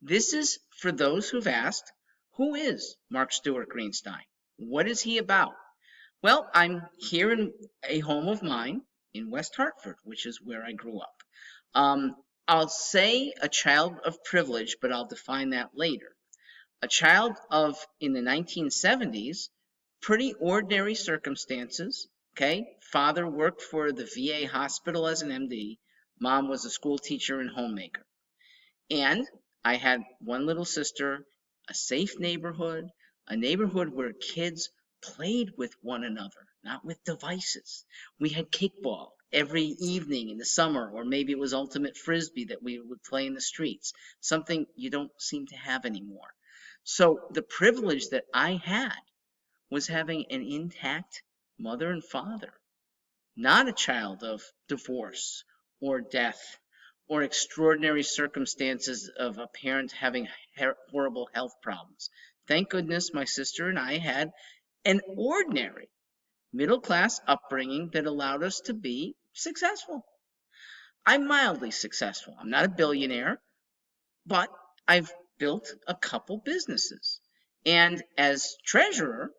This is for those who've asked, who is Mark Stewart Greenstein? What is he about? Well, I'm here in a home of mine in West Hartford, which is where I grew up. I'll say a child of privilege, but I'll define that later. A child of, in the 1970s, pretty ordinary circumstances. Okay. Father worked for the VA hospital as an MD. Mom was a school teacher and homemaker. And I had one little sister, a safe neighborhood, a neighborhood where kids played with one another, not with devices. We had kickball every evening in the summer, or maybe it was ultimate frisbee that we would play in the streets, something you don't seem to have anymore. So the privilege that I had was having an intact mother and father, not a child of divorce or death or extraordinary circumstances of a parent having horrible health problems. Thank goodness my sister and I had an ordinary middle class upbringing that allowed us to be successful. I'm mildly successful. I'm not a billionaire, but I've built a couple businesses. And as treasurer,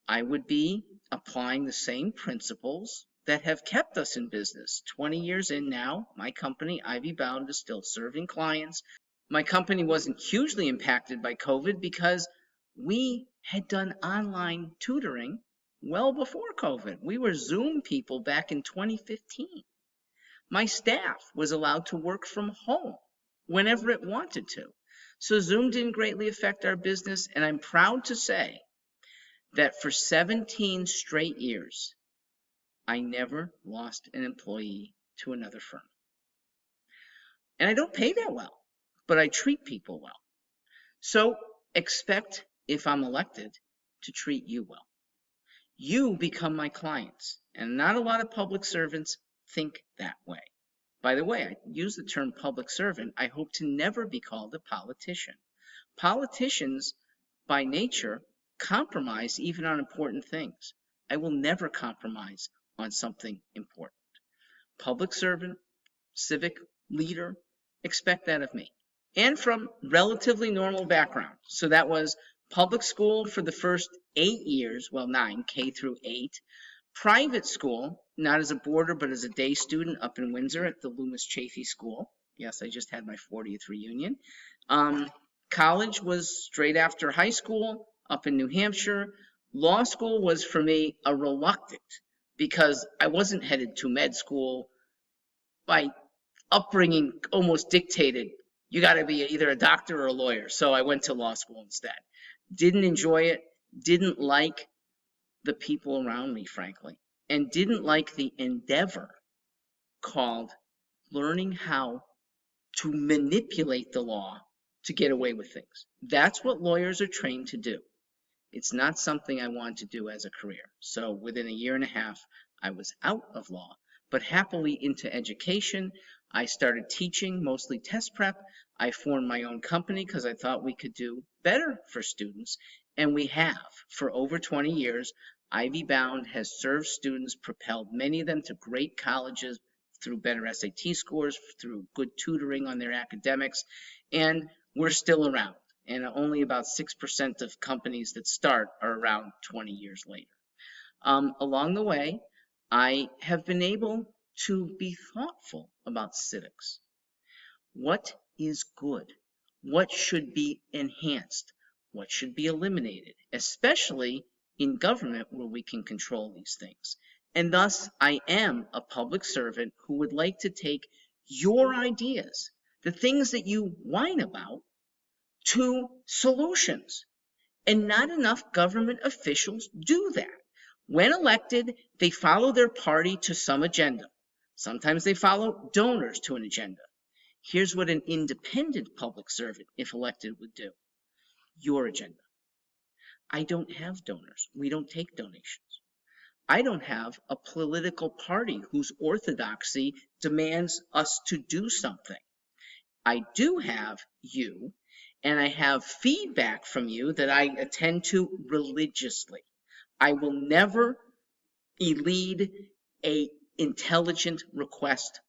I would be applying the same principles that have kept us in business. 20 years in now, my company, Ivy Bound, is still serving clients. My company wasn't hugely impacted by COVID because we had done online tutoring well before COVID. We were Zoom people back in 2015. My staff was allowed to work from home whenever it wanted to. So Zoom didn't greatly affect our business, and I'm proud to say that for 17 straight years, I never lost an employee to another firm. And I don't pay that well, but I treat people well. So expect, if I'm elected, to treat you well. You become my clients, and not a lot of public servants think that way. By the way, I use the term public servant. I hope to never be called a politician. Politicians, by nature, compromise even on important things. I will never compromise on something important. Public servant, civic leader, expect that of me. And from relatively normal background. So that was public school for the first 8 years, well, 9, K through 8. Private school, not as a boarder, but as a day student up in Windsor at the Loomis Chaffee School. Yes, I just had my 40th reunion. College was straight after high school up in New Hampshire. Law school was for me a reluctant because I wasn't headed to med school. My upbringing almost dictated you got to be either a doctor or a lawyer. So I went to law school instead. Didn't enjoy it, didn't like the people around me, frankly, and didn't like the endeavor called learning how to manipulate the law to get away with things. That's what lawyers are trained to do. It's not something I wanted to do as a career. So within a year and a half, I was out of law, but happily into education. I started teaching, mostly test prep. I formed my own company because I thought we could do better for students, and we have. For over 20 years, Ivy Bound has served students, propelled many of them to great colleges through better SAT scores, through good tutoring on their academics, and we're still around. And only about 6% of companies that start are around 20 years later. Along the way, I have been able to be thoughtful about civics. What is good? What should be enhanced? What should be eliminated? Especially in government where we can control these things. And thus, I am a public servant who would like to take your ideas, the things that you whine about, to solutions. And not enough government officials do that. When elected, they follow their party to some agenda. Sometimes they follow donors to an agenda. Here's what an independent public servant, if elected, would do. Your agenda. I don't have donors. We don't take donations. I don't have a political party whose orthodoxy demands us to do something. I do have you, and I have feedback from you that I attend to religiously. I will never elide an intelligent request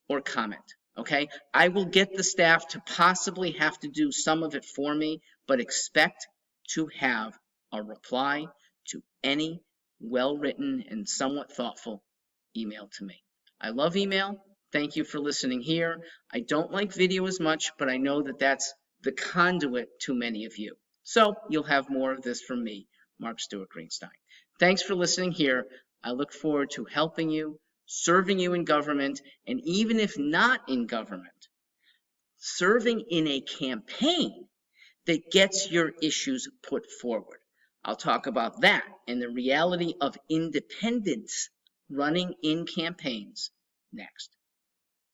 or comment. Okay, I will get the staff to possibly have to do some of it for me, but expect to have a reply to any well-written and somewhat thoughtful email to me. I love email. Thank you for listening here. I don't like video as much, but I know that that's the conduit to many of you. So you'll have more of this from me, Mark Stewart Greenstein. Thanks for listening here. I look forward to helping you, serving you in government, and even if not in government, serving in a campaign that gets your issues put forward. I'll talk about that and the reality of independents running in campaigns next.